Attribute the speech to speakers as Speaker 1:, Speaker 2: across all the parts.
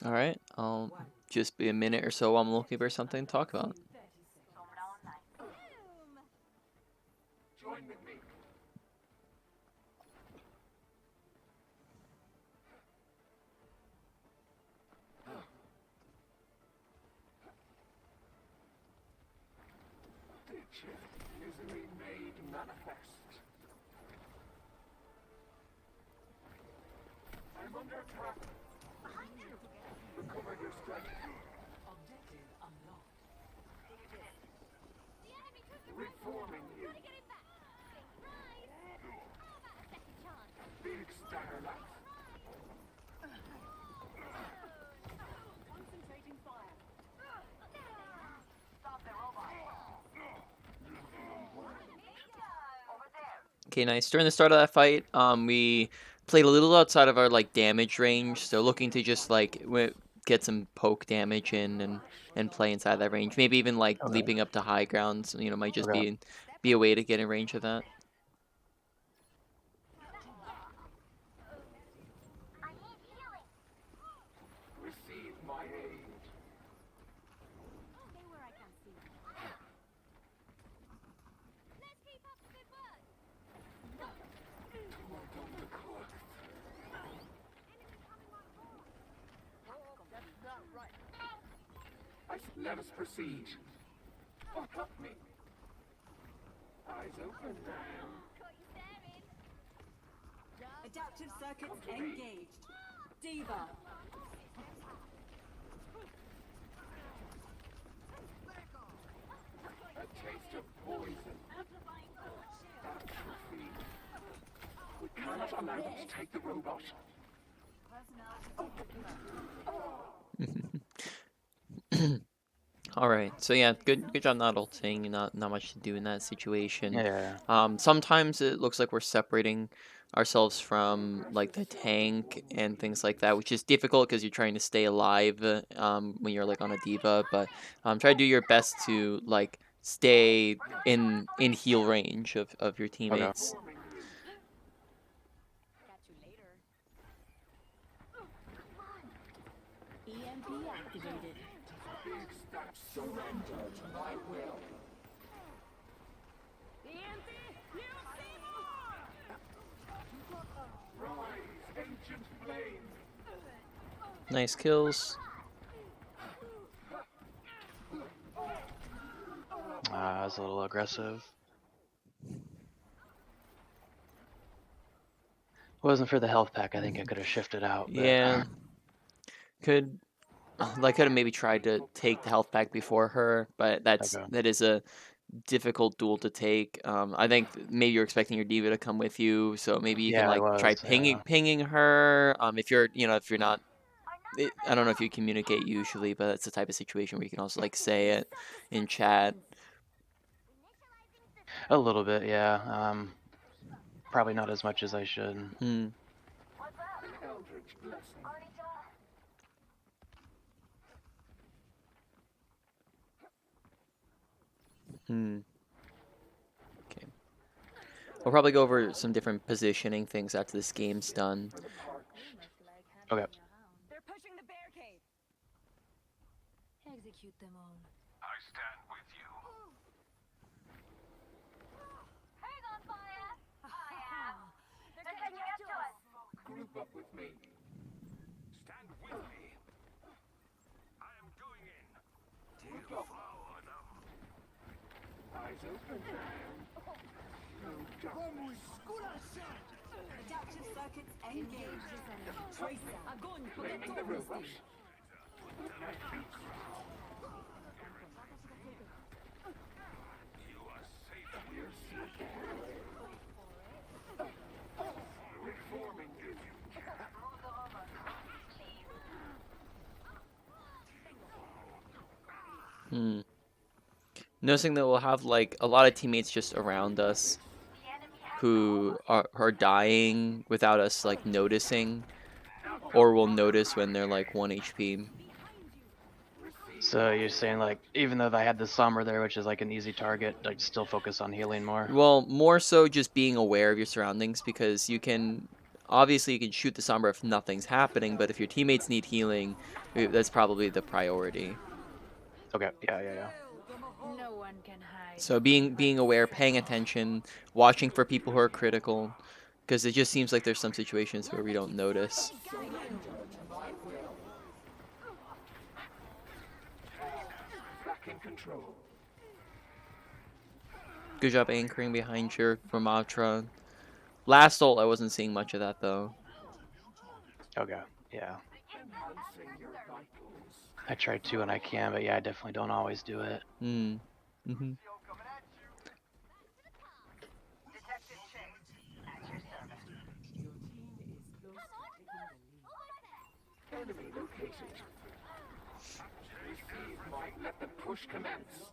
Speaker 1: All right, I'll just be a minute or so. I'm looking for something to talk about.
Speaker 2: Join with me. Misery made manifest. I'm under attack. Recover your strength. Objective unlocked. Reforming you. Big starlight. Concentrating fire. Stop the robot.
Speaker 1: Okay, nice. During the start of that fight, we played a little outside of our like damage range, so looking to just like get some poke damage in and play inside that range. Maybe even like
Speaker 3: Okay.
Speaker 1: leaping up to high grounds, might just
Speaker 3: Okay.
Speaker 1: be a way to get in range of that.
Speaker 2: Receive my aid. Let us proceed. Fuck up me. Eyes open now.
Speaker 4: Adaptive circuits engaged. Diva.
Speaker 2: A taste of poison. Atrophy. We cannot allow them to take the robot.
Speaker 1: All right. So yeah, good job not ulting. Not much to do in that situation.
Speaker 3: Yeah.
Speaker 1: Sometimes it looks like we're separating ourselves from like the tank and things like that, which is difficult because you're trying to stay alive when you're like on a diva. But try to do your best to like stay in heal range of your
Speaker 3: Okay.
Speaker 1: teammates.
Speaker 4: EMP activated.
Speaker 2: Big step. Surrender to my will. Rise, ancient flame.
Speaker 1: Nice kills.
Speaker 3: That's a little aggressive. Wasn't for the health pack, I think I could have shifted out, but
Speaker 1: Yeah, could like could have maybe tried to take the health back before her, but
Speaker 3: okay.
Speaker 1: that is a difficult duel to take. I think maybe you're expecting your diva to come with you, so maybe you can
Speaker 3: Yeah, I
Speaker 1: like try
Speaker 3: was. Yeah.
Speaker 1: pinging her. If you're if you're not, I don't know if you communicate usually, but it's the type of situation where you can also like say it in chat.
Speaker 3: A little bit, yeah. Probably not as much as I should.
Speaker 1: Hmm.
Speaker 2: Eldritch blessing.
Speaker 1: Hmm. Okay. We'll probably go over some different positioning things after this game's done.
Speaker 3: Okay.
Speaker 4: They're pushing the barricade. Execute them all.
Speaker 2: I stand with you.
Speaker 5: Hang on, fire! I am. They're catching up to us.
Speaker 2: Group up with me. Stand with me. I am going in. Devour them. Eyes open now. No darkness.
Speaker 4: Adaptive circuits engaged. Tracer. Огонь по
Speaker 2: Blaming the robot.
Speaker 4: готовности.
Speaker 2: You are safe here, Seeker. Reforming you.
Speaker 1: Hmm. Noticing that we'll have like a lot of teammates just around us who are dying without us like noticing, or will notice when they're like 1 HP.
Speaker 3: So you're saying like even though I had the Somber there, which is like an easy target, like still focus on healing more?
Speaker 1: Well, more so just being aware of your surroundings because you can Obviously, you can shoot the Sombra if nothing's happening, but if your teammates need healing, that's probably the priority.
Speaker 3: Okay. Yeah.
Speaker 4: No one can hide.
Speaker 1: So being aware, paying attention, watching for people who are critical, because it just seems like there's some situations where we don't notice.
Speaker 2: Back in control.
Speaker 1: Good job anchoring behind your Ramatra. Last ult, I wasn't seeing much of that though.
Speaker 3: Okay. Yeah.
Speaker 2: Enhancing your vitals.
Speaker 3: I try to when I can, but yeah, I definitely don't always do it.
Speaker 1: Hmm. Mm-hmm.
Speaker 5: Detective Chase, at your service.
Speaker 2: Enemy located. Receive might let the push commence.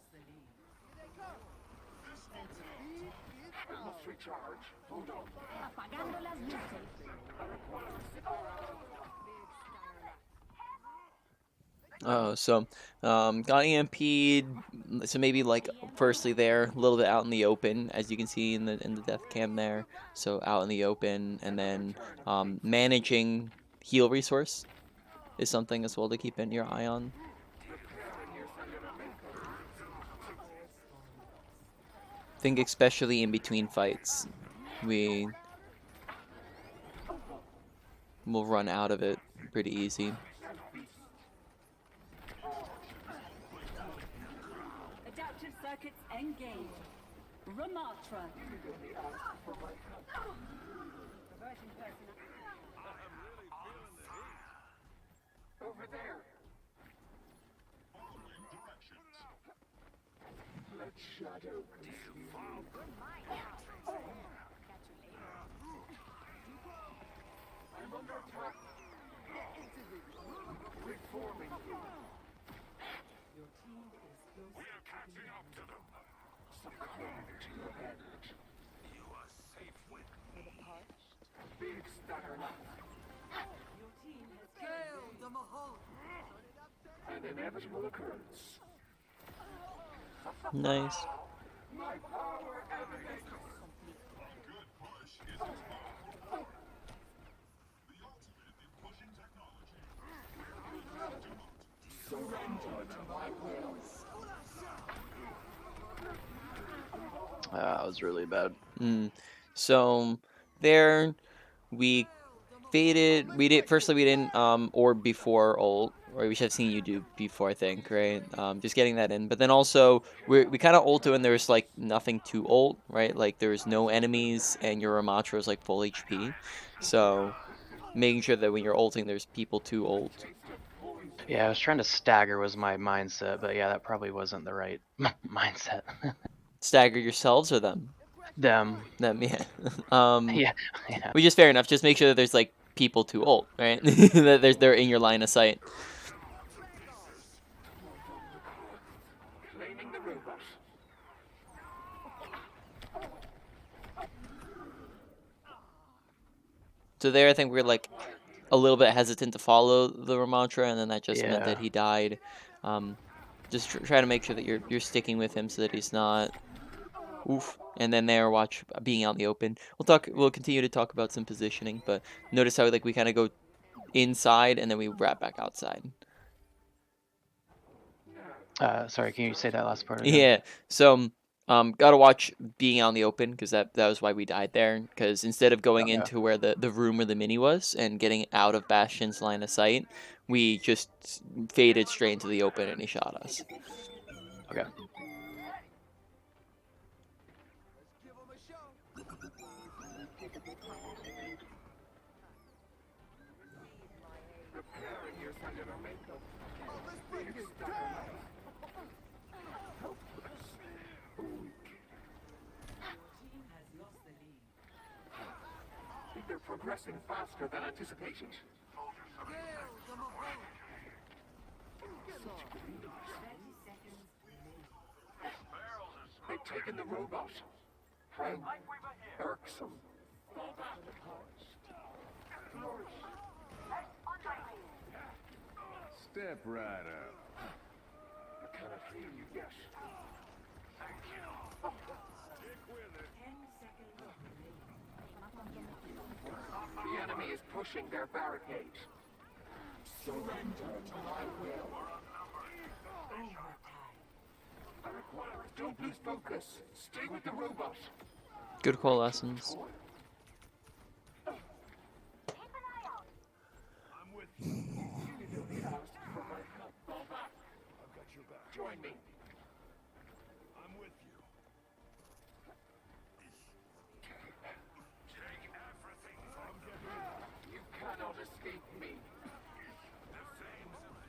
Speaker 2: I must recharge. Hold on.
Speaker 4: Apagando las luces.
Speaker 1: Oh, so got EMP'd. So maybe like firstly there, a little bit out in the open, as you can see in the death cam there. So out in the open, and then managing heal resource is something as well to keep in your eye on. Think especially in between fights, we will run out of it pretty easy.
Speaker 4: Adaptive circuits engaged. Ramatra. Reverting personnel.
Speaker 2: Over there. Let shadow consume. I'm under attack. Reforming you. We're catching up to them. Succumb to your end. You are safe with me. Big stutter knife. An inevitable occurrence.
Speaker 1: Nice.
Speaker 2: My power emanates. Surrender to my will.
Speaker 3: That was really bad.
Speaker 1: So there we faded. We did firstly we didn't orb before ult, or we should have seen you do before, I think, right? Just getting that in. But then also we kind of ulted when there was like nothing to ult, right? Like there was no enemies and your Ramatra was like full HP. So making sure that when you're ulting there's people to ult.
Speaker 3: Yeah, I was trying to stagger was my mindset, but yeah, that probably wasn't the right mindset.
Speaker 1: Stagger yourselves or them?
Speaker 3: Them.
Speaker 1: Them, yeah.
Speaker 3: Yeah. Yeah.
Speaker 1: Which is fair enough. Just make sure that there's like people to ult, right? That they're in your line of sight.
Speaker 2: Claiming the robot.
Speaker 1: So there, I think we're like a little bit hesitant to follow the Ramatra, and then that just meant that
Speaker 3: Yeah.
Speaker 1: he died. Just try to make sure that you're sticking with him so that he's not. Oof. And then there, watch being out in the open. We'll continue to talk about some positioning, but notice how like we kind of go inside and then we wrap back outside.
Speaker 3: Sorry, can you say that last part again?
Speaker 1: Yeah. So gotta watch being out in the open because that was why we died there. Because instead of going
Speaker 3: Okay.
Speaker 1: into where the room where the mini was and getting out of Bastion's line of sight, we just faded straight into the open and he shot us.
Speaker 3: Okay.
Speaker 2: Preparing your cellular makeup. Big stutter knife. Helpless. Weak. They're progressing faster than anticipated. Such greed. They've taken the robot. How irksome.
Speaker 6: Step right up.
Speaker 2: I cannot feel you yet. Thank you. Stick with it. The enemy is pushing their barricade. Surrender to my will. Don't lose focus. Stay with the robot.
Speaker 1: Good coalescence.
Speaker 5: Keep an eye out.
Speaker 2: I'm with you. You asked for my help. Fall back. I've got your back. Join me. I'm with you. Take everything from me. You cannot escape me. The flames never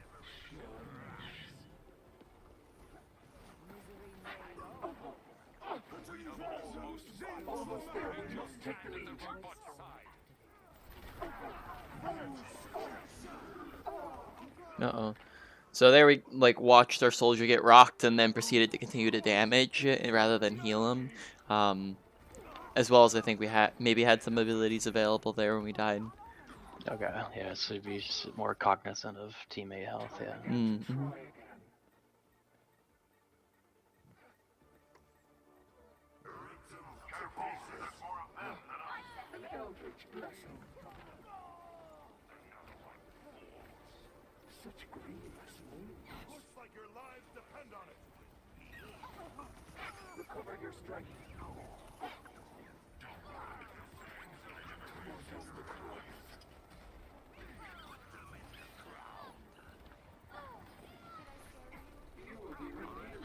Speaker 2: almost there. Just take the lead.
Speaker 1: Uh-oh. So there we like watched our soldier get rocked and then proceeded to continue to damage rather than heal him. As well as I think we maybe had some abilities available there when we died.
Speaker 3: Okay, yeah, so be just more cognizant of teammate health, yeah.
Speaker 1: Mm-hmm.
Speaker 2: An eldritch blessing. Such grievous wounds. Looks like your lives depend on it. Recover your strength. You will be renewed.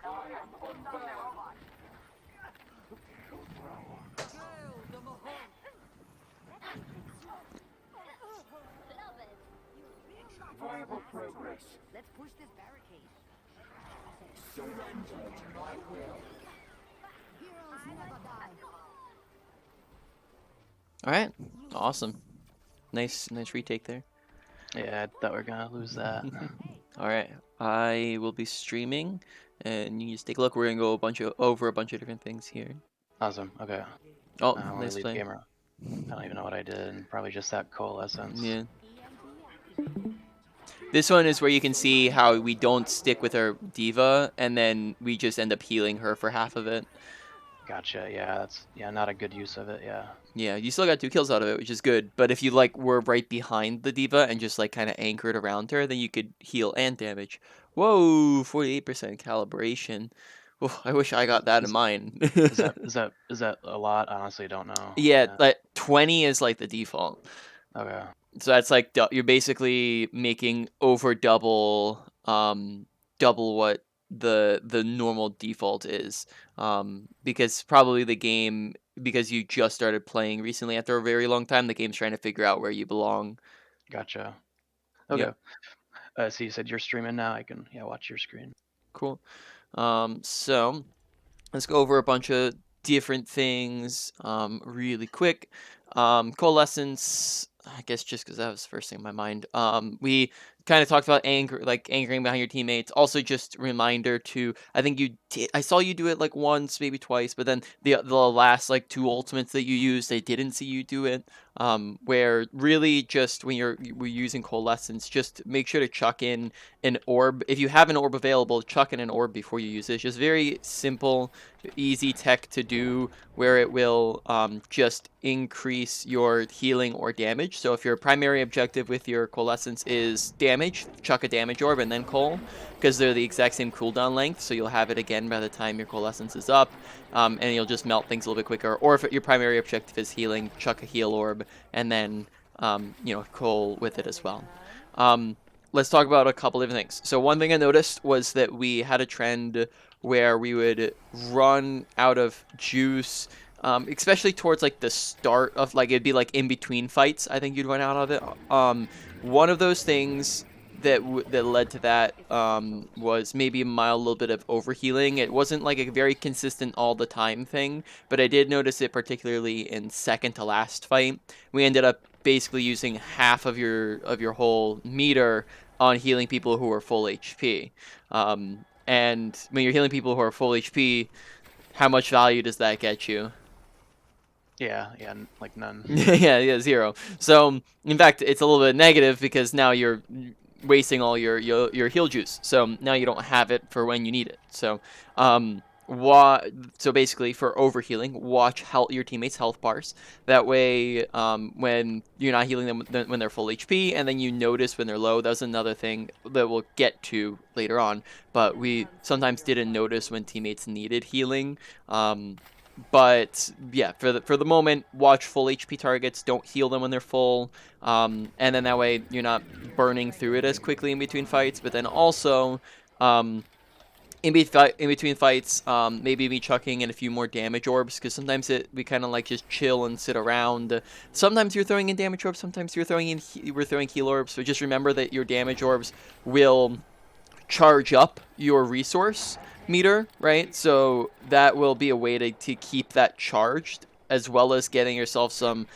Speaker 2: I am unbound. Viable progress.
Speaker 4: Let's push this barricade.
Speaker 2: Surrender to my will.
Speaker 4: Heroes never die.
Speaker 1: All right. Awesome. Nice retake there.
Speaker 3: Yeah, I thought we were gonna lose that.
Speaker 1: All right. I will be streaming, and you can just take a look. We're gonna go over a bunch of different things here.
Speaker 3: Awesome, okay.
Speaker 1: Oh,
Speaker 3: When we
Speaker 1: nice
Speaker 3: leave
Speaker 1: play.
Speaker 3: camera. I don't even know what I did. Probably just that coalescence.
Speaker 1: Yeah. This one is where you can see how we don't stick with our diva, and then we just end up healing her for half of it.
Speaker 3: Gotcha, yeah, that's not a good use of it, yeah.
Speaker 1: Yeah, you still got 2 kills out of it, which is good. But if you like were right behind the diva and just like kind of anchored around her, then you could heal and damage. Whoa, 48% calibration. Oof, I wish I got that in mine.
Speaker 3: Is that a lot? I honestly don't know.
Speaker 1: Yeah, like 20 is like the default.
Speaker 3: Okay.
Speaker 1: So that's like you're basically making over double double what the normal default is. Because probably the game, because you just started playing recently after a very long time, the game's trying to figure out where you belong.
Speaker 3: Gotcha. Okay. So you said you're streaming now. I can watch your screen.
Speaker 1: Cool. So let's go over a bunch of different things really quick. Coalescence, I guess just because that was the first thing in my mind. We kind of talked about angering behind your teammates. Also, just reminder to, I think I saw you do it like once, maybe twice, but then the last like 2 ultimates that you used, they didn't see you do it. Where really just when we're using coalescence, just make sure to chuck in an orb. If you have an orb available, chuck in an orb before you use it. It's just very simple, easy tech to do, where it will just increase your healing or damage. So if your primary objective with your coalescence is damage, chuck a damage orb and then coal, because they're the exact same cooldown length, so you'll have it again by the time your coalescence is up, and you'll just melt things a little bit quicker. Or if your primary objective is healing, chuck a heal orb and then coal with it as well. Let's talk about a couple of things. So one thing I noticed was that we had a trend where we would run out of juice, especially towards like the start of like, it'd be like in between fights. I think you'd run out of it. One of those things that led to that was maybe a mild little bit of overhealing. It wasn't like a very consistent all the time thing, but I did notice it particularly in second to last fight. We ended up basically using half of your whole meter on healing people who are full HP. And when you're healing people who are full HP, how much value does that get you?
Speaker 3: Yeah, like none.
Speaker 1: Yeah, 0. So in fact, it's a little bit negative because now you're wasting all your heal juice. So now you don't have it for when you need it. So so basically for overhealing, watch your teammates' health bars. That way, when you're not healing them when they're full HP, and then you notice when they're low. That's another thing that we'll get to later on. But we sometimes didn't notice when teammates needed healing. But yeah, for the moment, watch full HP targets. Don't heal them when they're full, and then that way you're not burning through it as quickly in between fights. But then also, in between fights, maybe me chucking in a few more damage orbs, because sometimes we kind of like just chill and sit around. Sometimes you're throwing in damage orbs, sometimes we're throwing heal orbs. So just remember that your damage orbs will charge up your resource meter, right? So that will be a way to keep that charged, as well as getting yourself some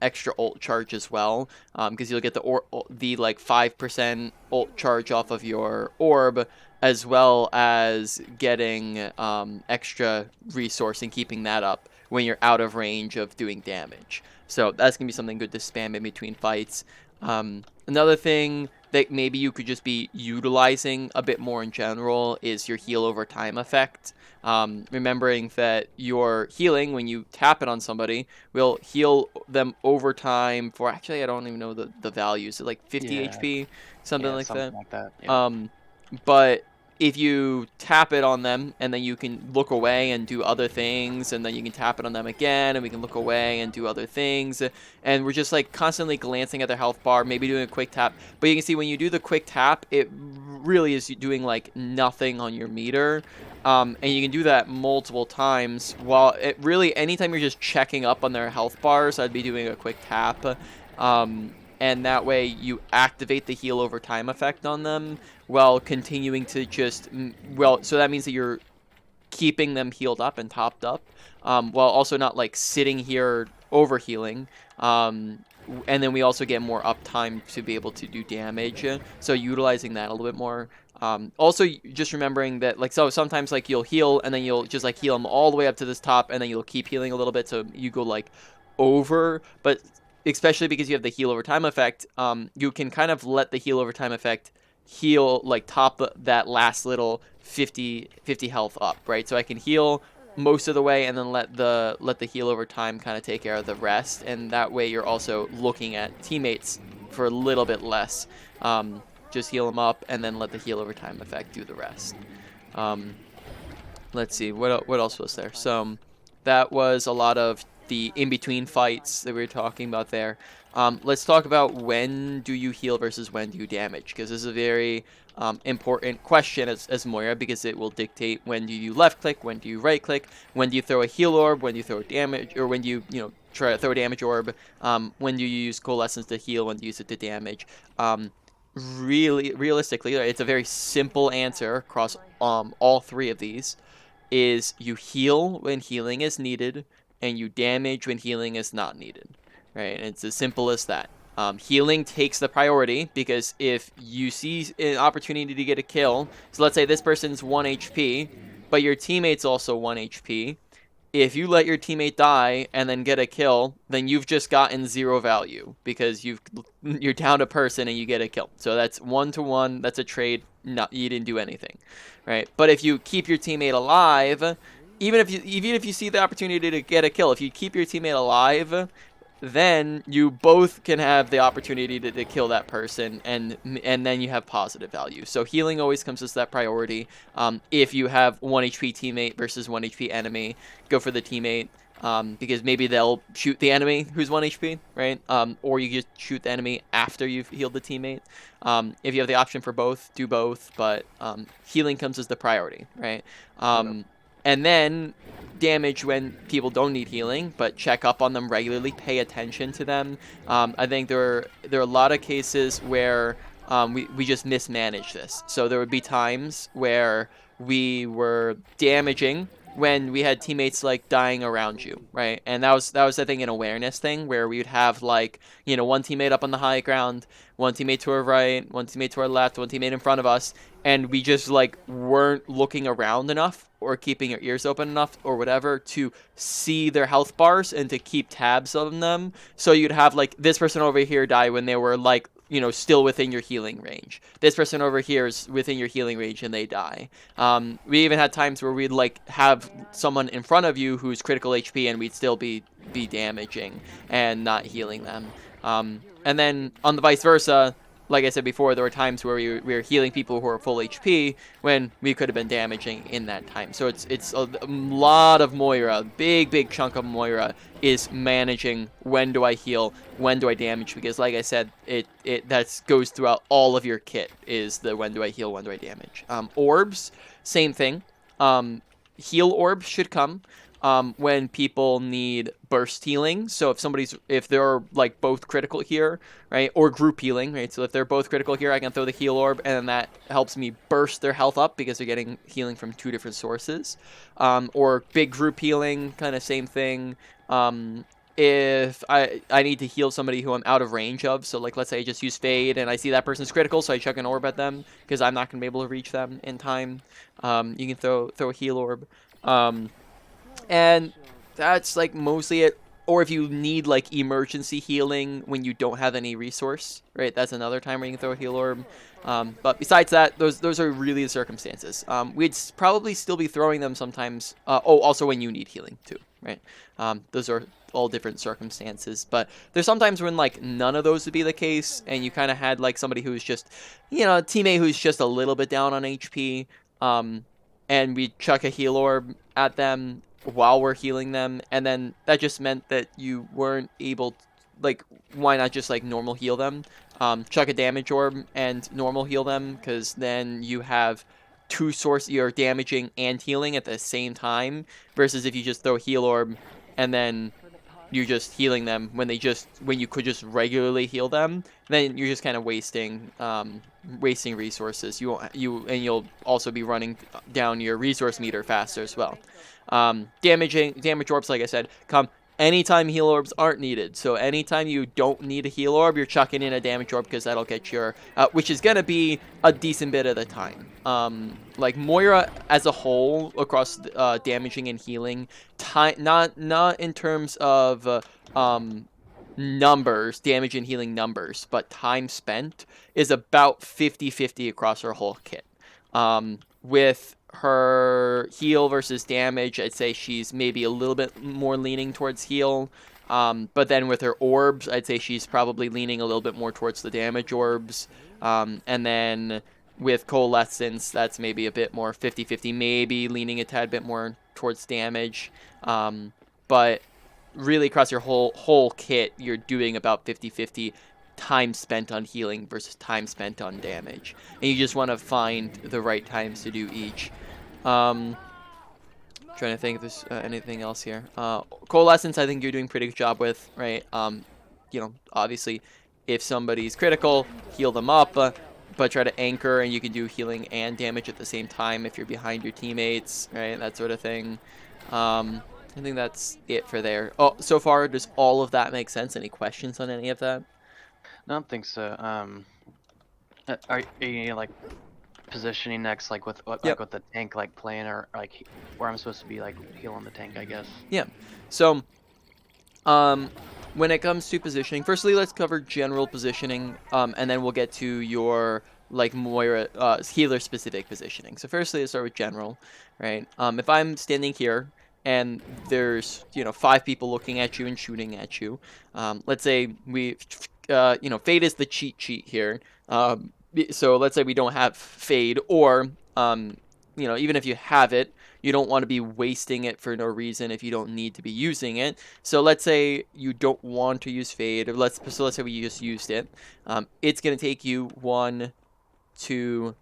Speaker 1: extra ult charge as well, because you'll get the like 5% ult charge off of your orb, as well as getting extra resource and keeping that up when you're out of range of doing damage. So that's gonna be something good to spam in between fights. Another thing that maybe you could just be utilizing a bit more in general is your heal over time effect. Remembering that your healing, when you tap it on somebody, will heal them over time for, actually, I don't even know the values, like 50
Speaker 3: Yeah,
Speaker 1: HP, something
Speaker 3: yeah,
Speaker 1: like that.
Speaker 3: something like that. Yeah.
Speaker 1: But if you tap it on them and then you can look away and do other things, and then you can tap it on them again and we can look away and do other things, and we're just like constantly glancing at their health bar, maybe doing a quick tap. But you can see when you do the quick tap, it really is doing like nothing on your meter. And you can do that multiple times. While it really, anytime you're just checking up on their health bars, I'd be doing a quick tap. And that way you activate the heal over time effect on them, while continuing to just, well, so that means that you're keeping them healed up and topped up, while also not like sitting here overhealing. And then we also get more uptime to be able to do damage. So utilizing that a little bit more. Also, just remembering that, like, so sometimes like you'll heal and then you'll just like heal them all the way up to this top, and then you'll keep healing a little bit, so you go like over. But especially because you have the heal over time effect, you can kind of let the heal over time effect heal, like top that last little 50 health up, right? So I can heal most of the way and then let the heal over time kind of take care of the rest, and that way you're also looking at teammates for a little bit less. Just heal them up and then let the heal over time effect do the rest. Let's see, what else was there? So that was a lot of the in-between fights that we were talking about there. Let's talk about when do you heal versus when do you damage, because this is a very important question as Moira, because it will dictate when do you left click, when do you right click, when do you throw a heal orb, when do you throw a damage, or when do you try to throw a damage orb, when do you use coalescence to heal, when do you use it to damage. Really, realistically, it's a very simple answer across all three of these. Is you heal when healing is needed, and you damage when healing is not needed, right? And it's as simple as that. Healing takes the priority, because if you see an opportunity to get a kill, so let's say this person's 1 HP, but your teammate's also 1 HP, if you let your teammate die and then get a kill, then you've just gotten 0 value, because you're down a person and you get a kill. So that's 1-to-1. That's a trade. You didn't do anything, right? But if you keep your teammate alive, even if you see the opportunity to get a kill, if you keep your teammate alive, then you both can have the opportunity to kill that person, and then you have positive value. So healing always comes as that priority. If you have 1 HP teammate versus 1 HP enemy, go for the teammate, because maybe they'll shoot the enemy who's 1 HP, right? Or you just shoot the enemy after you've healed the teammate. If you have the option for both, do both, but healing comes as the priority, right? And then damage when people don't need healing, but check up on them regularly, pay attention to them. I think there are a lot of cases where we just mismanage this. So there would be times where we were damaging when we had teammates like dying around you, right? And that was I think an awareness thing, where we would have like, one teammate up on the high ground, one teammate to our right, one teammate to our left, one teammate in front of us, and we just like weren't looking around enough or keeping our ears open enough or whatever to see their health bars and to keep tabs on them. So you'd have like this person over here die when they were like still within your healing range. This person over here is within your healing range and they die. We even had times where we'd like have someone in front of you who's critical HP and we'd still be damaging and not healing them. And then on the vice versa, like I said before, there were times where we were healing people who were full HP when we could have been damaging in that time. So it's a lot of Moira, big chunk of Moira is managing when do I heal, when do I damage, because like I said, it that goes throughout all of your kit is the when do I heal, when do I damage. Orbs, same thing. Heal orbs should come when people need burst healing. So if they're like both critical here, right, or group healing, right. So if they're both critical here, I can throw the heal orb, and then that helps me burst their health up because they're getting healing from 2 different sources. Or big group healing, kind of same thing. If I need to heal somebody who I'm out of range of, so like let's say I just use Fade and I see that person's critical, so I chuck an orb at them because I'm not gonna be able to reach them in time. You can throw a heal orb. And that's like mostly it. Or if you need like emergency healing when you don't have any resource, right? That's another time where you can throw a heal orb. But besides that, those are really the circumstances. We'd probably still be throwing them sometimes. Also when you need healing too, right? Those are all different circumstances. But there's sometimes when like none of those would be the case, and you kind of had like somebody who's just, a teammate who's just a little bit down on HP. And we chuck a heal orb at them while we're healing them, and then that just meant that you weren't able to, like, why not just like normal heal them, chuck a damage orb and normal heal them, because then you have two sources, you're damaging and healing at the same time, versus if you just throw a heal orb and then you're just healing them when you could just regularly heal them, then you're just kind of wasting resources. You'll also be running down your resource meter faster as well. Damage orbs, like I said, come anytime heal orbs aren't needed. So anytime you don't need a heal orb, you're chucking in a damage orb because that'll get your, which is gonna be a decent bit of the time. Like Moira as a whole across damaging and healing, not in terms of numbers, damage and healing numbers, but time spent is about 50-50 across her whole kit. With her heal versus damage, I'd say she's maybe a little bit more leaning towards heal. But then with her orbs, I'd say she's probably leaning a little bit more towards the damage orbs. And then with Coalescence, that's maybe a bit more 50-50, maybe leaning a tad bit more towards damage. But really across your whole kit, you're doing about 50-50 time spent on healing versus time spent on damage. And you just want to find the right times to do each. Trying to think if there's anything else here. Coalescence, I think you're doing a pretty good job with, right? Obviously, if somebody's critical, heal them up, but try to anchor, and you can do healing and damage at the same time if you're behind your teammates, right? That sort of thing. I think that's it for there. Oh, so far, does all of that make sense? Any questions on any of that?
Speaker 3: I don't think so. Are you like positioning next, like with
Speaker 1: Yep.
Speaker 3: with the tank like playing, or like where I'm supposed to be like healing the tank, I guess?
Speaker 1: Yeah. So, when it comes to positioning, firstly, let's cover general positioning, and then we'll get to your like Moira healer specific positioning. So firstly, let's start with general, right? If I'm standing here and there's 5 people looking at you and shooting at you, let's say Fade is the cheat sheet here. So let's say we don't have Fade, or even if you have it, you don't want to be wasting it for no reason if you don't need to be using it. So let's say you don't want to use Fade. Let's say we just used it. It's going to take you 1, 2,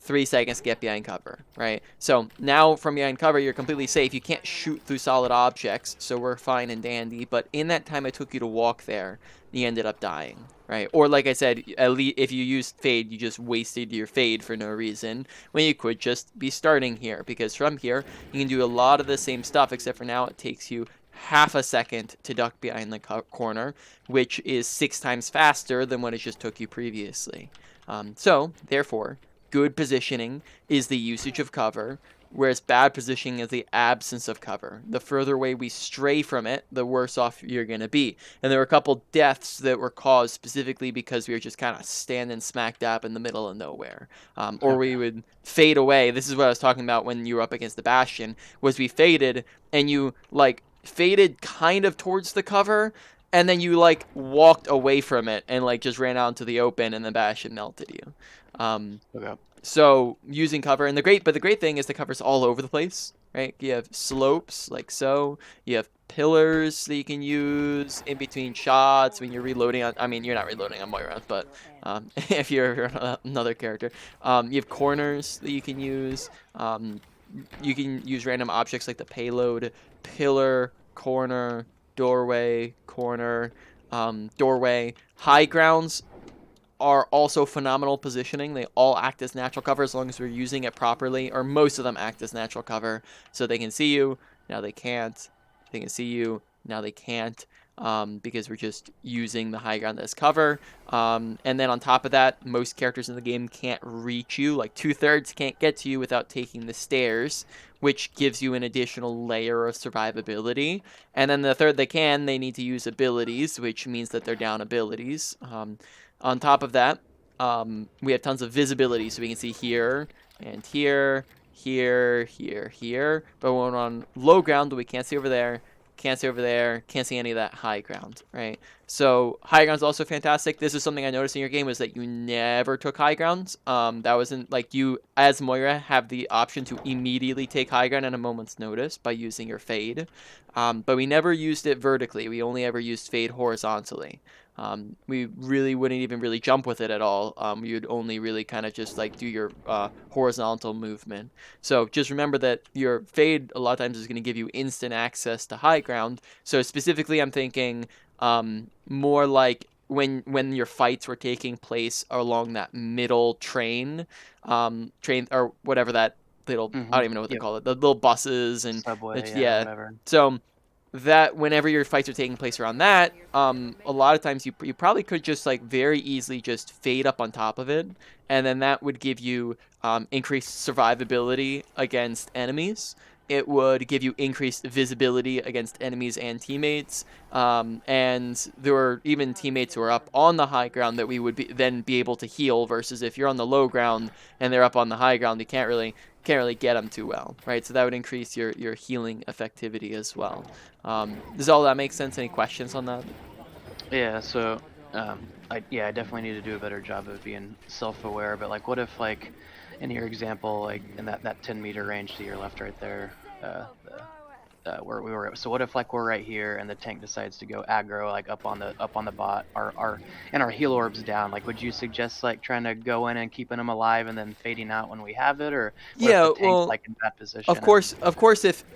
Speaker 1: 3 seconds to get behind cover, right? So now from behind cover, you're completely safe. You can't shoot through solid objects, so we're fine and dandy. But in that time it took you to walk there, you ended up dying, right? Or like I said, at least if you used Fade, you just wasted your Fade for no reason, when you could just be starting here. Because from here, you can do a lot of the same stuff, except for now it takes you half a second to duck behind the corner, which is 6 times faster than what it just took you previously. So, therefore, good positioning is the usage of cover. whereas bad positioning is the absence of cover. The further away we stray from it, the worse off you're going to be. And there were a couple deaths that were caused specifically because we were just kind of standing smack dab in the middle of nowhere. Or
Speaker 3: Okay.
Speaker 1: we would fade away. This is what I was talking about when you were up against the Bastion, was we faded and you like faded kind of towards the cover and then you like walked away from it and like just ran out into the open and the Bastion melted you.
Speaker 3: Okay.
Speaker 1: So using cover, and the great thing is the cover's all over the place, right? You have slopes like so. You have pillars that you can use in between shots when you're reloading. I mean, you're not reloading on Moira, but if you're another character, you have corners that you can use. You can use random objects like the payload, pillar, corner, doorway, corner, doorway. High grounds are also phenomenal positioning. They all act as natural cover as long as we're using it properly, or most of them act as natural cover. So they can see you, now they can't. They can see you, now they can't, because we're just using the high ground as cover. And then on top of that, most characters in the game can't reach you. Like 2/3 can't get to you without taking the stairs, which gives you an additional layer of survivability. And then the third they need to use abilities, which means that they're down abilities. On top of that, we have tons of visibility, so we can see here and here, here, here, here. But when we're on low ground, we can't see over there, can't see over there, can't see any of that high ground, right? So high ground is also fantastic. This is something I noticed in your game was that you never took high ground. That wasn't like you, as Moira, have the option to immediately take high ground at a moment's notice by using your fade. But we never used it vertically. We only ever used fade horizontally. We really wouldn't even really jump with it at all. You'd only really kind of just like do your horizontal movement. So just remember that your fade a lot of times is going to give you instant access to high ground. So specifically, I'm thinking more like when your fights were taking place along that middle train or whatever that little, I don't even know what they
Speaker 3: Yep.
Speaker 1: call it, the little buses and
Speaker 3: Subway,
Speaker 1: yeah.
Speaker 3: whatever.
Speaker 1: So that whenever your fights are taking place around that, a lot of times you probably could just like very easily just fade up on top of it, and then that would give you increased survivability against enemies. It would give you increased visibility against enemies and teammates, and there were even teammates who are up on the high ground that we would then be able to heal. Versus if you're on the low ground and they're up on the high ground, you can't really get them too well, right? So that would increase your healing effectivity as well. Does all that make sense? Any questions on that?
Speaker 3: Yeah, so I definitely need to do a better job of being self-aware, but like what if like in your example, like in that 10-meter range to your left right there, where we were, so what if like we're right here and the tank decides to go aggro like up on the bot, and our heal orb's down, like would you suggest like trying to go in and keeping them alive and then fading out when we have it? Or what if the
Speaker 1: Yeah,
Speaker 3: tank's
Speaker 1: well,
Speaker 3: like in that
Speaker 1: of
Speaker 3: position and
Speaker 1: course,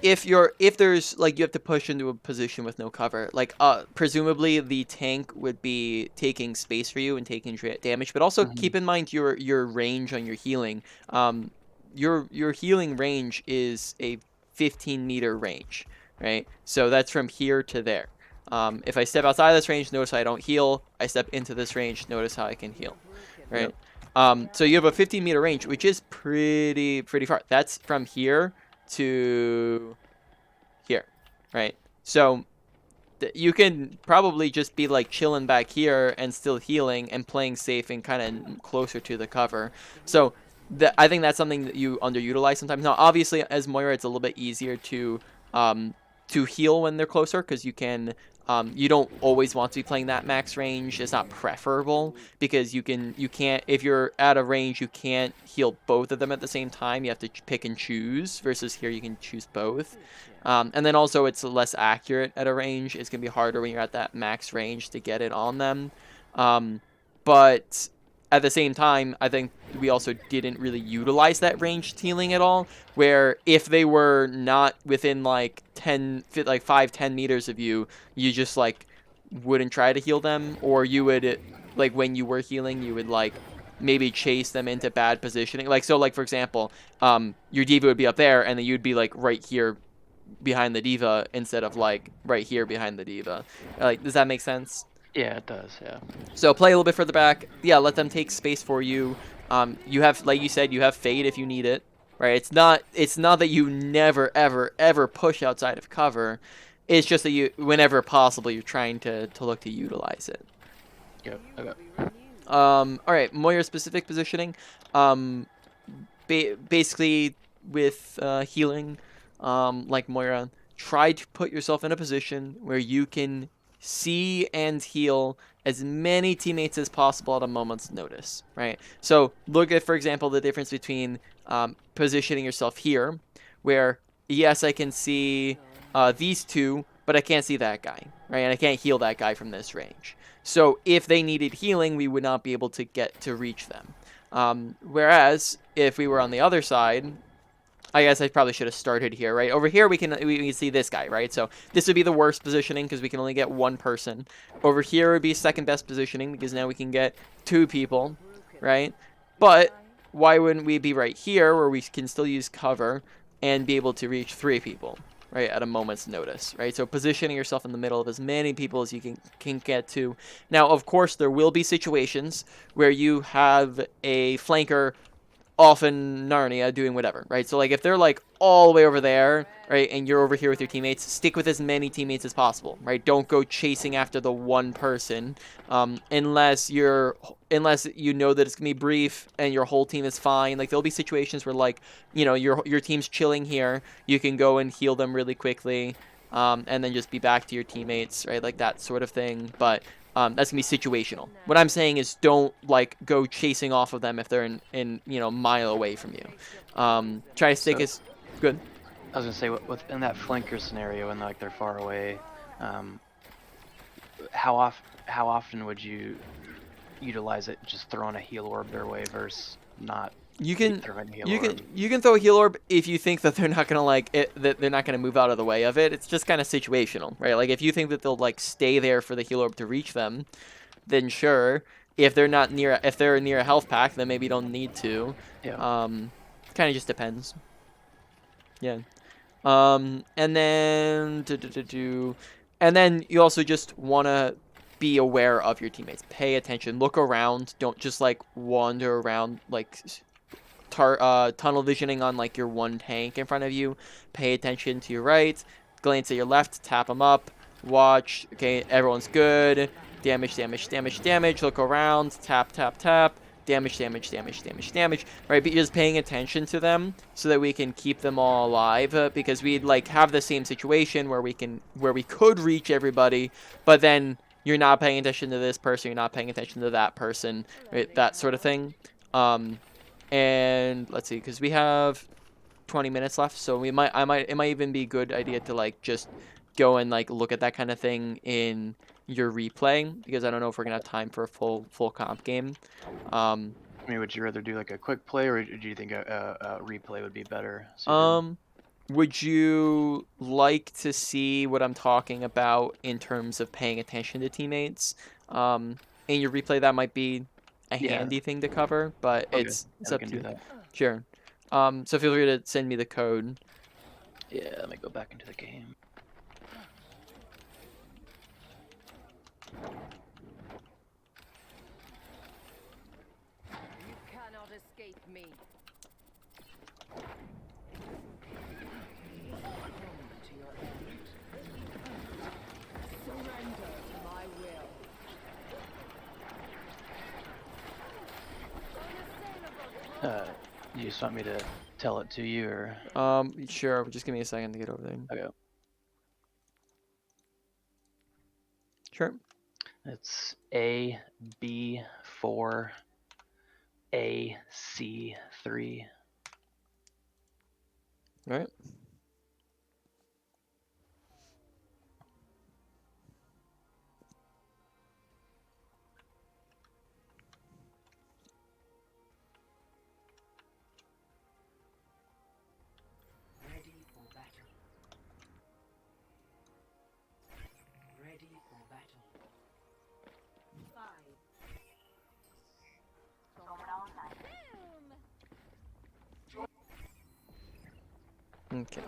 Speaker 1: if there's like you have to push into a position with no cover, like presumably the tank would be taking space for you and taking damage, but also
Speaker 3: Mhm.
Speaker 1: keep in mind your range on your healing. Your healing range is a 15-meter range, right? So that's from here to there. If I step outside of this range, notice I don't heal. I step into this range, notice how I can heal, right?
Speaker 3: Yep.
Speaker 1: So you have a 15-meter range, which is pretty far. That's from here to here, right? So you can probably just be like chilling back here and still healing and playing safe and kind of closer to the cover. So I think that's something that you underutilize sometimes. Now, obviously, as Moira, it's a little bit easier um, to heal when they're closer because you can. You don't always want to be playing that max range. It's not preferable because you can't, if you're at a range, you can't heal both of them at the same time. You have to pick and choose versus here you can choose both. And then also it's less accurate at a range. It's going to be harder when you're at that max range to get it on them. But at the same time, I think we also didn't really utilize that ranged healing at all, where if they were not within like 5-10 meters of you, you just like wouldn't try to heal them, or you would like when you were healing, you would like maybe chase them into bad positioning. Like so, like for example, your diva would be up there, and then you'd be like right here behind the diva instead of like right here behind the diva. Like, does that make sense?
Speaker 3: Yeah, it does. Yeah.
Speaker 1: So play a little bit further back. Yeah, let them take space for you. You have, like you said, you have fade if you need it. right? It's not that you never ever push outside of cover. It's just that you, whenever possible, you're trying to look to utilize it.
Speaker 3: Yep. Okay.
Speaker 1: All right, Moira specific positioning. Um, basically with healing, like Moira, try to put yourself in a position where you can see and heal as many teammates as possible at a moment's notice, right? So look at, for example, the difference between positioning yourself here, where yes, I can see these two, but I can't see that guy, right? And I can't heal that guy from this range. So if they needed healing, we would not be able to get to reach them. Whereas if we were on the other side, I guess I probably should have started here, right? Over here we can see this guy, right? So this would be the worst positioning because we can only get one person. Over here would be second best positioning because now we can get two people, right? But why wouldn't we be right here where we can still use cover and be able to reach three people, right, at a moment's notice, right? So positioning yourself in the middle of as many people as you can get to. Now, of course, there will be situations where you have a flanker off in Narnia doing whatever, right? So like if they're like all the way over there, right, and you're over here with your teammates, stick with as many teammates as possible, right? Don't go chasing after the one person, unless you know that it's gonna be brief and your whole team is fine. Like there'll be situations where like your team's chilling here, you can go and heal them really quickly, and then just be back to your teammates, right? Like that sort of thing, but. That's gonna be situational. What I'm saying is don't like go chasing off of them if they're in mile away from you. Try to stick
Speaker 3: So
Speaker 1: as good.
Speaker 3: I was gonna say, in that flanker scenario, and like they're far away, how often would you utilize it? Just throwing a heal orb their way versus not
Speaker 1: You can
Speaker 3: throwing a heal
Speaker 1: you can
Speaker 3: orb.
Speaker 1: you can throw a heal orb if you think that they're not gonna like it, that they're not gonna move out of the way of it. It's just kind of situational, right? Like if you think that they'll like stay there for the heal orb to reach them, then sure. If they're near a health pack, then maybe you don't need to.
Speaker 3: Yeah.
Speaker 1: Kind of just depends. Yeah. And then and then you also just want to be aware of your teammates. Pay attention. Look around. Don't just like wander around like tunnel visioning on like your one tank in front of you. Pay attention to your right. Glance at your left. Tap them up. Watch. Okay, everyone's good. Damage, damage, damage, damage. Look around. Tap, tap, tap. Damage, damage, damage, damage, damage. Right, but you're just paying attention to them so that we can keep them all alive. Because we'd like have the same situation where we could reach everybody, but then you're not paying attention to this person. You're not paying attention to that person. Right, that sort of thing. And let's see, because we have 20 minutes left, so it might even be a good idea to like just go and like look at that kind of thing in your replay, because I don't know if we're gonna have time for a full comp game.
Speaker 3: I mean, would you rather do like a quick play, or do you think a replay would be better suited?
Speaker 1: Would you like to see what I'm talking about in terms of paying attention to teammates? In your replay, that might be a
Speaker 3: Yeah.
Speaker 1: handy thing to cover, but
Speaker 3: Okay.
Speaker 1: it's
Speaker 3: Yeah, we
Speaker 1: up
Speaker 3: can
Speaker 1: to
Speaker 3: do
Speaker 1: you.
Speaker 3: that.
Speaker 1: Sure. So feel free to send me the code.
Speaker 3: Yeah, let me go back into the game.
Speaker 4: You cannot escape me. To your end. Surrender to my will.
Speaker 3: You just want me to tell it to you, or?
Speaker 1: Sure. Just give me a second to get over there.
Speaker 3: Okay.
Speaker 1: Sure.
Speaker 3: It's AB4 AC3.
Speaker 1: All right.
Speaker 2: Ready for battle. Ready for battle. 5.
Speaker 1: Okay.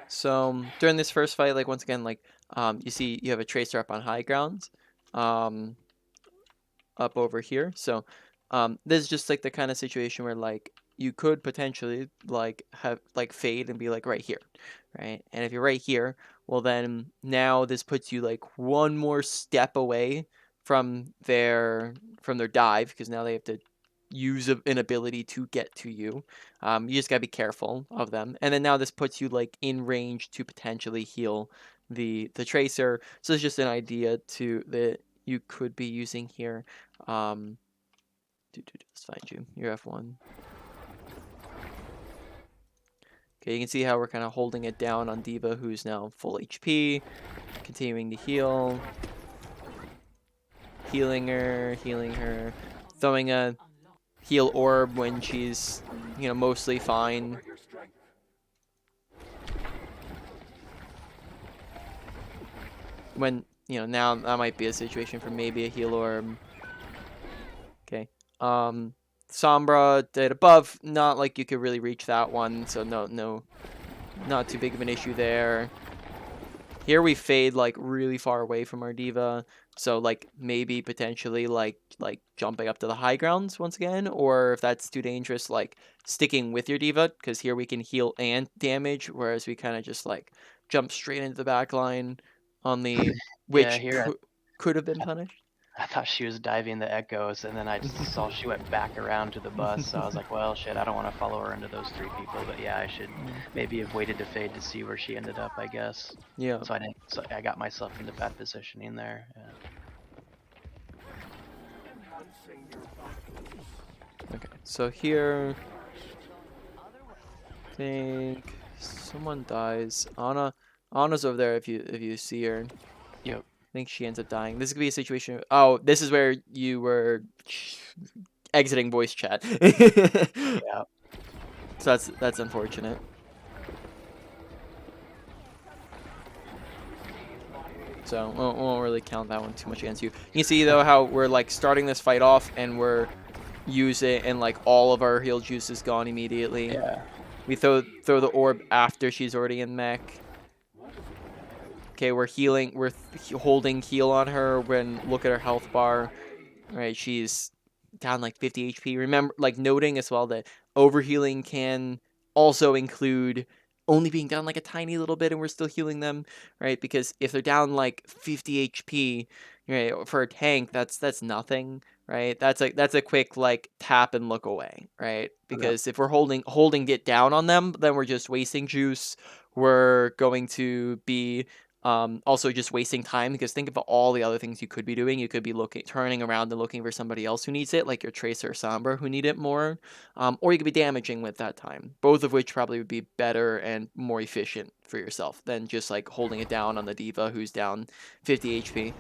Speaker 1: So during this first fight, like once again, like you see you have a tracer up on high ground, up over here. So This is just like the kind of situation where like you could potentially like have like fade and be like right here, right? And if you're right here, well then now this puts you like one more step away from their dive, because now they have to use an ability to get to you. You just gotta be careful of them. And then now this puts you like in range to potentially heal the tracer. So it's just an idea to that you could be using here. Let's find you. You're F1. Okay, you can see how we're kind of holding it down on D.Va, who's now full HP, continuing to heal, healing her, throwing a heal orb when she's, mostly fine.
Speaker 2: Your strength.
Speaker 1: When, now that might be a situation for maybe a heal orb. Okay. Sombra did above, not like you could really reach that one, so no, not too big of an issue there. Here we fade like really far away from our D.Va, so like maybe potentially like jumping up to the high grounds once again, or if that's too dangerous, like sticking with your D.Va, because here we can heal and damage, whereas we kind of just like jump straight into the back line on the
Speaker 3: Yeah,
Speaker 1: which
Speaker 3: here
Speaker 1: could have been punished.
Speaker 3: I thought she was diving the echoes, and then I saw she went back around to the bus. So I was like, well, shit, I don't want to follow her into those three people. But yeah, I should maybe have waited to fade to see where she ended up, I guess.
Speaker 1: Yeah.
Speaker 3: So I didn't. So I got myself into bad positioning there. Yeah.
Speaker 1: Okay, so here, I think someone dies. Anna's over there. If you see her,
Speaker 3: Yep.
Speaker 1: I think she ends up dying. This could be a situation. Oh, this is where you were exiting voice chat.
Speaker 3: Yeah.
Speaker 1: So that's unfortunate. So won't really count that one too much against you. You can see though how we're like starting this fight off and we're use it and like all of our heal juice is gone immediately.
Speaker 3: Yeah.
Speaker 1: We throw the orb after she's already in mech. Okay, we're healing. We're holding heal on her. When look at her health bar. Right, she's down like 50 HP. Remember, like noting as well that overhealing can also include only being down like a tiny little bit and we're still healing them, right? Because if they're down like 50 HP, right, for a tank, that's nothing, right? That's a quick like tap and look away, right?
Speaker 3: Okay.
Speaker 1: Because if we're holding it down on them, then we're just wasting juice. We're going to be also just wasting time, because think of all the other things you could be doing. You could be turning around and looking for somebody else who needs it, like your Tracer or Sombra who need it more, or you could be damaging with that time. Both of which probably would be better and more efficient for yourself than just like holding it down on the D.Va who's down 50 HP.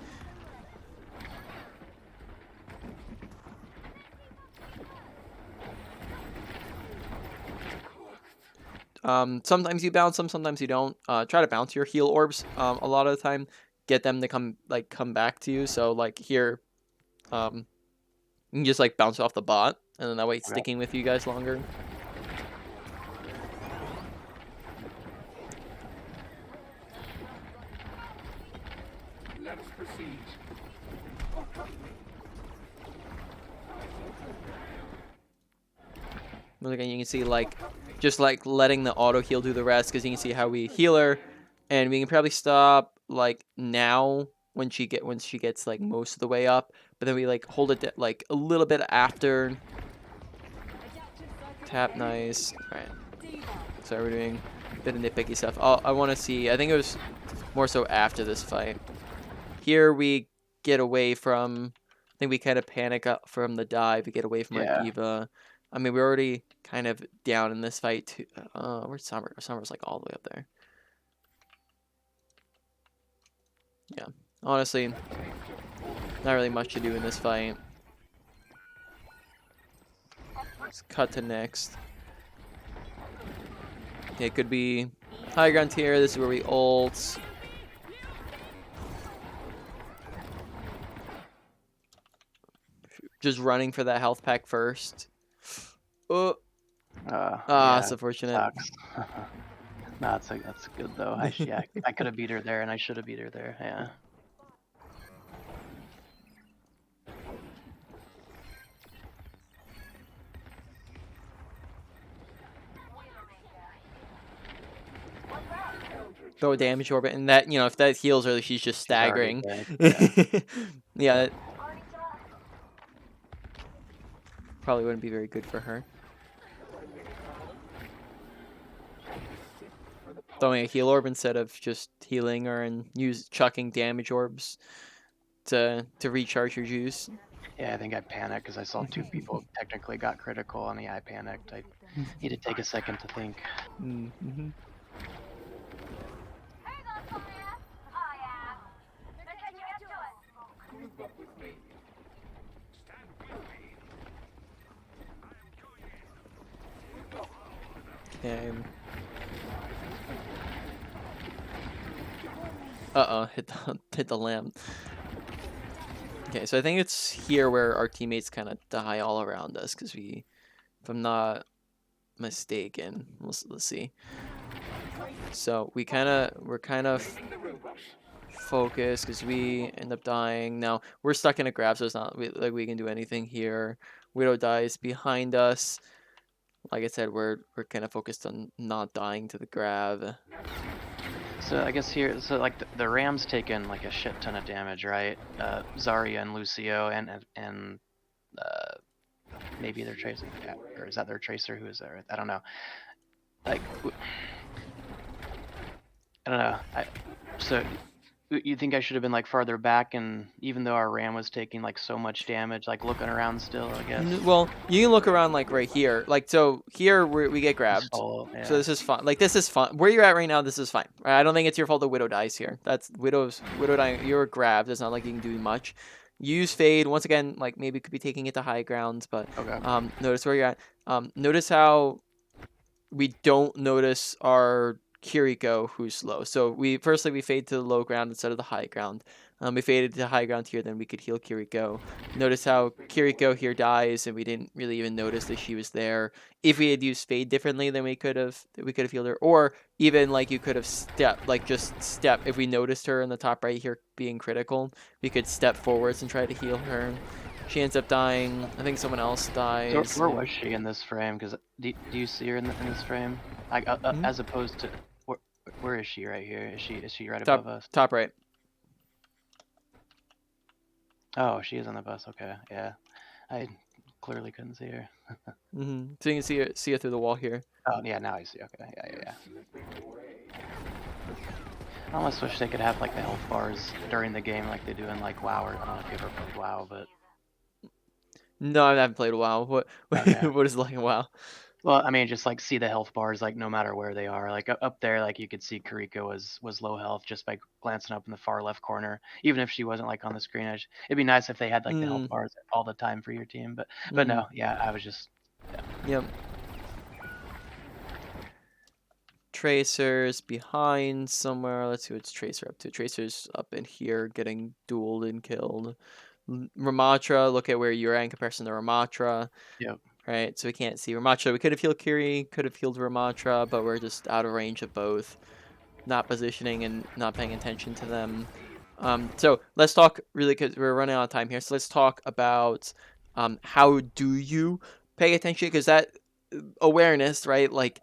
Speaker 1: Sometimes you bounce them, sometimes you don't. Try to bounce your heal orbs. A lot of the time, get them to come back to you. So like here, you can just like bounce off the bot, and then that way it's
Speaker 3: Okay.
Speaker 1: sticking with you guys longer.
Speaker 2: Let us proceed.
Speaker 1: Once again, you can see like just like letting the auto heal do the rest, because you can see how we heal her, and we can probably stop like now when she gets like most of the way up, but then we like hold it like a little bit after. Tap, nice. All right. So we're doing a bit of nitpicky stuff. I want to see. I think it was more so after this fight. Here we get away from. I think we kind of panic up from the dive. We get away from our
Speaker 3: Yeah.
Speaker 1: D.Va. I mean, we're already kind of down in this fight too. Where's Summer? Summer's like all the way up there. Yeah. Honestly, not really much to do in this fight. Let's cut to next. Yeah, it could be high ground tier. This is where we ult. Just running for that health pack first. Oh,
Speaker 3: Yeah.
Speaker 1: it's unfortunate.
Speaker 3: Sucks. No, that's good though. Yeah, I could have beat her there, and I should have beat her there. Yeah.
Speaker 1: throw a damage orbit, and that, if that heals her, she's just
Speaker 3: She's already
Speaker 1: staggering.
Speaker 3: dead. Yeah.
Speaker 1: Yeah, that
Speaker 5: Already done.
Speaker 1: probably wouldn't be very good for her. Throwing a heal orb instead of just healing her and chucking damage orbs to recharge your juice.
Speaker 3: Yeah, I think I panicked because I saw two people technically got critical, and yeah, I panicked. I need to take a second to think.
Speaker 1: Mm-hmm.
Speaker 5: Hang on, fire! I am. They're catching up to us.
Speaker 1: Okay. Uh-oh, hit the lamp. Okay, so I think it's here where our teammates kind of die all around us, because if I'm not mistaken, let's see. So we're kind of focused because we end up dying. Now we're stuck in a grab, so it's not like we can do anything here. Widow dies behind us. Like I said, we're kind of focused on not dying to the grab.
Speaker 3: So I guess here, so like the Rams taken like a shit ton of damage, right? Zarya and Lucio and maybe their tracer, or is that their tracer? Who is there? I don't know. Like, I don't know. So you think I should have been like farther back, and even though our Ram was taking like so much damage, like looking around still, I guess.
Speaker 1: Well, you can look around like right here. Like, so here we get grabbed.
Speaker 3: Yeah.
Speaker 1: So this is fine. Like, this is fine. Where you're at right now, this is fine. I don't think it's your fault the Widow dies here. That's Widow dying. You're grabbed. It's not like you can do much. Use Fade. Once again, like, maybe could be taking it to high ground, but
Speaker 3: Okay.
Speaker 1: notice where you're at. Notice how we don't notice our Kiriko who's low. So we fade to the low ground instead of the high ground. We faded to high ground here, then we could heal Kiriko. Notice how Kiriko here dies, and we didn't really even notice that she was there. If we had used fade differently, then we could have healed her, or even like you could have just step. If we noticed her in the top right here being critical, we could step forwards and try to heal her. She ends up dying. I think someone else dies.
Speaker 3: So where was she in this frame? Because do you see her in this frame? Like as opposed to where is she right here? Is she right above us?
Speaker 1: Top right.
Speaker 3: Oh, she is on the bus. Okay, yeah. I clearly couldn't see her.
Speaker 1: So you can see her through the wall here.
Speaker 3: Oh yeah, now I see. Okay, yeah. I almost wish they could have like the health bars during the game, like they do in like WoW. Or I don't know if you ever played WoW, but
Speaker 1: No, I haven't played WoW. What
Speaker 3: okay.
Speaker 1: what is it like in WoW?
Speaker 3: Well, I mean, just like see the health bars, like no matter where they are. Like up there, like you could see Kariko was low health just by glancing up in the far left corner. Even if she wasn't like on the screen, it'd be nice if they had like the health bars all the time for your team. But no, yeah, I was just. Yeah.
Speaker 1: Yep. Tracer's behind somewhere. Let's see what's Tracer up to. Tracer's up in here getting dueled and killed. Ramatra, look at where you're at in comparison to Ramatra.
Speaker 3: Yep.
Speaker 1: Right, so we can't see Ramatra. We could have healed Kiri, could have healed Ramatra, but we're just out of range of both. Not positioning and not paying attention to them. So let's talk really, because we're running out of time here. So let's talk about how do you pay attention? Because that awareness, right? Like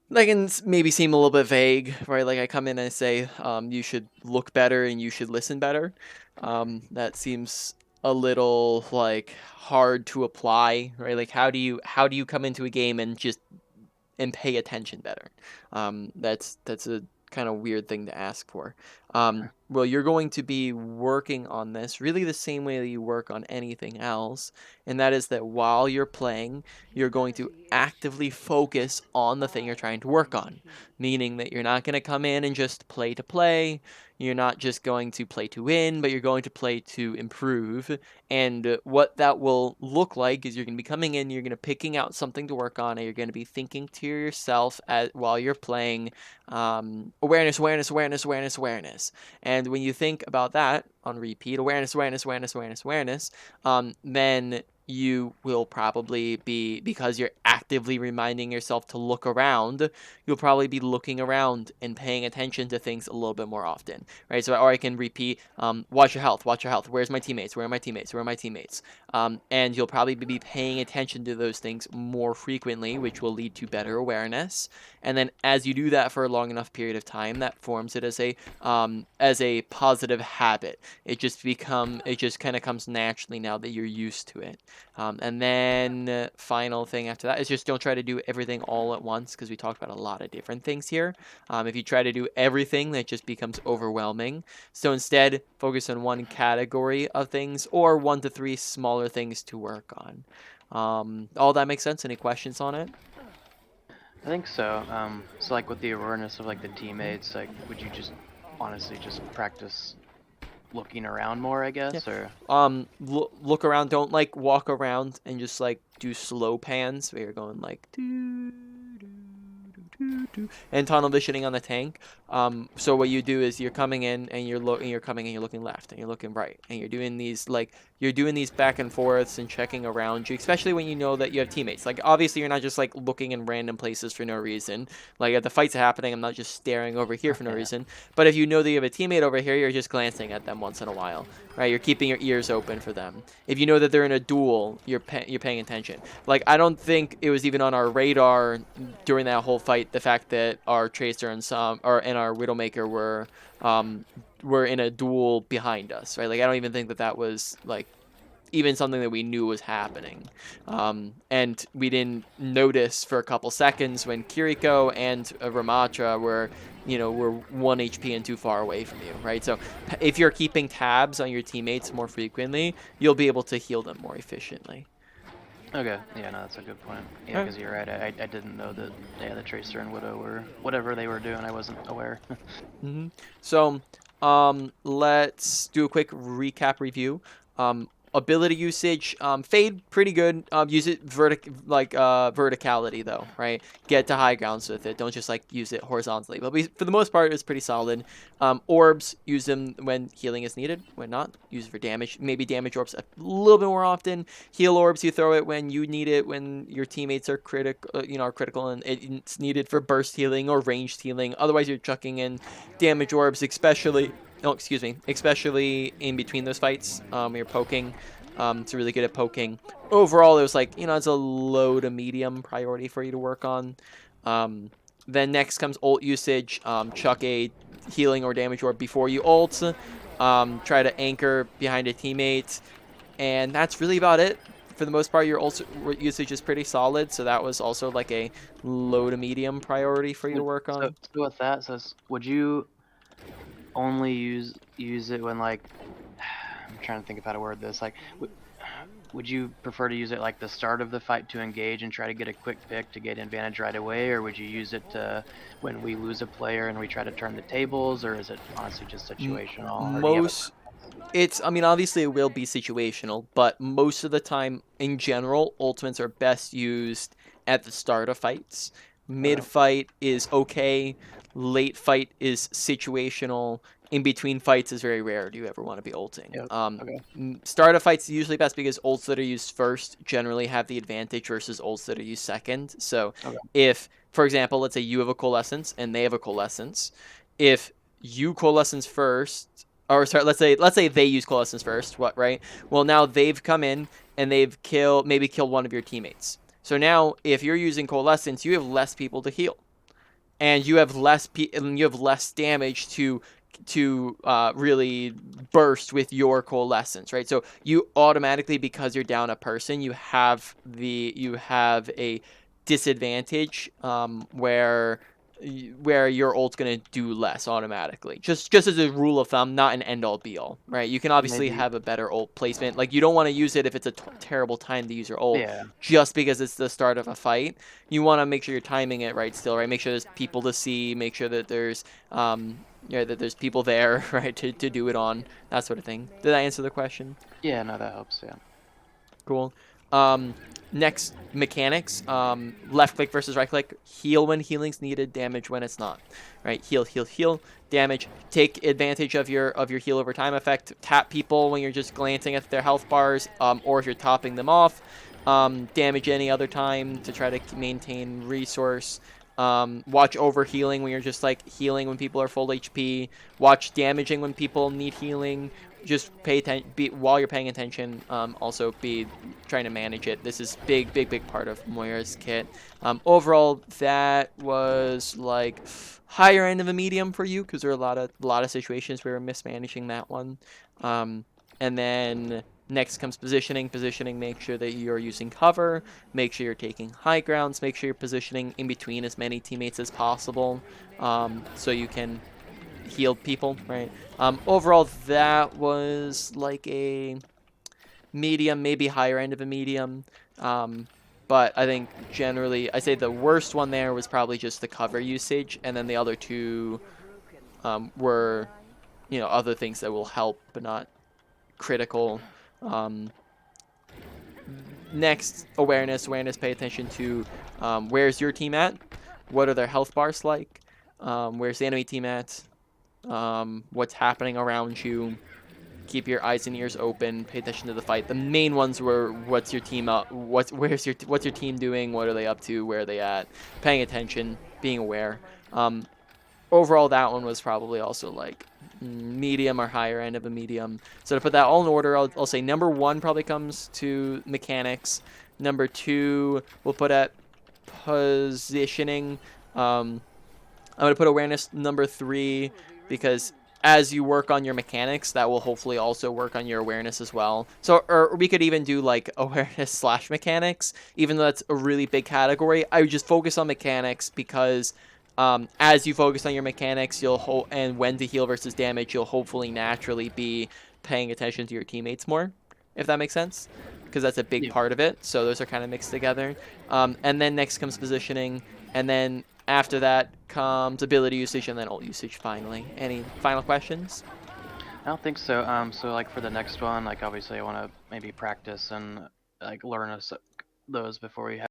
Speaker 1: that can maybe seem a little bit vague, right? Like I come in and I say, you should look better and you should listen better. That seems a little like hard to apply, right? Like how do you come into a game and pay attention better? That's a kind of weird thing to ask for. Well, you're going to be working on this really the same way that you work on anything else, and that is that while you're playing, you're going to actively focus on the thing you're trying to work on, meaning that you're not going to come in and just play to play. You're not just going to play to win, but you're going to play to improve. And what that will look like is you're going to be coming in, you're going to picking out something to work on, and you're going to be thinking to yourself while you're playing, awareness, awareness, awareness, awareness, awareness. And when you think about that on repeat, awareness, awareness, awareness, awareness, awareness, then you will probably be, because you're actively reminding yourself to look around, you'll probably be looking around and paying attention to things a little bit more often, right? So, or I can repeat, watch your health, watch your health. Where's my teammates? Where are my teammates? Where are my teammates? And you'll probably be paying attention to those things more frequently, which will lead to better awareness. And then as you do that for a long enough period of time, that forms it as a positive habit. It just kind of comes naturally now that you're used to it. And then final thing after that is just don't try to do everything all at once, because we talked about a lot of different things here. If you try to do everything, that just becomes overwhelming. So instead, focus on one category of things or 1 to 3 smaller things to work on. All that makes sense? Any questions on it?
Speaker 3: I think so. So like with the awareness of like the teammates, like would you just honestly just practice looking around more, I
Speaker 1: Yeah.
Speaker 3: guess, or
Speaker 1: Look around. Don't like walk around and just like do slow pans where you're going like doo, doo, doo, doo, and tunnel visioning on the tank. So what you do is you're coming in and you're coming and you're looking left and you're looking right and you're doing these back and forths and checking around you, especially when you know that you have teammates. Like obviously you're not just like looking in random places for no reason. Like if the fight's happening, I'm not just staring over here for no
Speaker 3: yeah.
Speaker 1: reason. But if you know that you have a teammate over here, you're just glancing at them once in a while, right? You're keeping your ears open for them. If you know that they're in a duel, you're paying attention. Like I don't think it was even on our radar during that whole fight the fact that our Tracer and our Widowmaker were in a duel behind us, right? Like I don't even think that that was like even something that we knew was happening. And we didn't notice for a couple seconds when Kiriko and Ramatra were 1 HP and too far away from you, right? So if you're keeping tabs on your teammates more frequently, you'll be able to heal them more efficiently.
Speaker 3: Okay, yeah, no, that's a good point. Yeah,
Speaker 1: All right.
Speaker 3: because you're right. I didn't know that. Yeah, the Tracer and Widow were whatever they were doing. I wasn't aware.
Speaker 1: So, let's do a quick recap review. Ability usage, Fade, pretty good. Use it verticality though, right? Get to high grounds with it. Don't just like use it horizontally. But for the most part, it's pretty solid. Orbs, use them when healing is needed. When not, use it for damage. Maybe damage orbs a little bit more often. Heal orbs, you throw it when you need it, when your teammates are critical and it's needed for burst healing or ranged healing. Otherwise, you're chucking in damage orbs, especially. Oh, excuse me. Especially in between those fights, you're poking. It's really good at poking. Overall, it was like it's a low to medium priority for you to work on. Then next comes ult usage. Chuck a healing or damage orb before you ult. Try to anchor behind a teammate, and that's really about it. For the most part, your ult usage is pretty solid, so that was also like a low to medium priority for you to work
Speaker 3: So,
Speaker 1: on.
Speaker 3: so with that, would you only use it when like I'm trying to think of how to word this. Like, would you prefer to use it like the start of the fight to engage and try to get a quick pick to get advantage right away, or would you use it when we lose a player and we try to turn the tables, or is it honestly just situational, or do you have a
Speaker 1: Most I mean, obviously it will be situational, but most of the time, in general, ultimates are best used at the start of fights. Mid
Speaker 3: okay?
Speaker 1: fight is okay. Late fight is situational. In between fights is very rare. Do you ever want to be ulting?
Speaker 3: Yeah. Okay.
Speaker 1: Start of fights is usually best because ults that are used first generally have the advantage versus ults that are used second. So,
Speaker 3: Okay.
Speaker 1: if, for example, let's say you have a coalescence and they have a coalescence, if you coalescence first, or sorry, let's say they use coalescence first, what, right? Well, now they've come in and they've maybe killed one of your teammates. So now if you're using coalescence, you have less people to heal, and you have less damage to really burst with your coalescence, right? So you automatically, because you're down a person, you have a disadvantage, where your ult's gonna do less automatically. Just as a rule of thumb, not an end all be all, right? You can obviously
Speaker 3: Maybe.
Speaker 1: have a better ult placement. Like you don't want to use it if it's a terrible time to use your ult,
Speaker 3: Yeah.
Speaker 1: just because it's the start of a fight. You want to make sure you're timing it right still, right? Make sure there's people to see. Make sure that there's that there's people there, right, to do it on, that sort of thing. Did I answer the question?
Speaker 3: Yeah. No, that helps. Yeah.
Speaker 1: Cool. Next, mechanics. Left click versus right click. Heal when healing's needed. Damage when it's not. Right. Heal, heal, heal. damage. Take advantage of your heal over time effect. Tap people when you're just glancing at their health bars, or if you're topping them off. Damage any other time to try to maintain resource. Watch over healing when you're just like healing when people are full HP. Watch damaging when people need healing. Just pay attention while you're paying attention. Also be trying to manage it. This is big part of Moira's kit. Overall, that was like higher end of a medium for you because there are a lot of situations where we're mismanaging that one. And then next comes positioning. Positioning, make sure that you're using cover, make sure you're taking high grounds, make sure you're positioning in between as many teammates as possible, so you can heal people, right? Overall, that was like a medium, maybe higher end of a medium. But I think generally, I say the worst one there was probably just the cover usage, and then the other two were, other things that will help but not critical. Um, Next, awareness. Awareness, pay attention to where's your team at? What are their health bars like? Where's the enemy team at? What's happening around you? Keep your eyes and ears open. Pay attention to the fight. The main ones were what's your team up? What's your team doing? What are they up to? Where are they at? Paying attention, being aware. Overall, that one was probably also like medium or higher end of a medium. So to put that all in order, I'll say number 1 probably comes to mechanics. Number 2 we'll put at positioning. I'm going to put awareness number 3 because as you work on your mechanics, that will hopefully also work on your awareness as well. So, or we could even do like awareness / mechanics, even though that's a really big category. I would just focus on mechanics because as you focus on your mechanics, and when to heal versus damage, you'll hopefully naturally be paying attention to your teammates more, if that makes sense, because that's a big
Speaker 3: Yeah.
Speaker 1: part of it. So those are kind of mixed together. And then next comes positioning, and then after that comes ability usage, and then ult usage finally. Any final questions?
Speaker 3: I don't think so. So like for the next one, like obviously I want to maybe practice and like learn those before we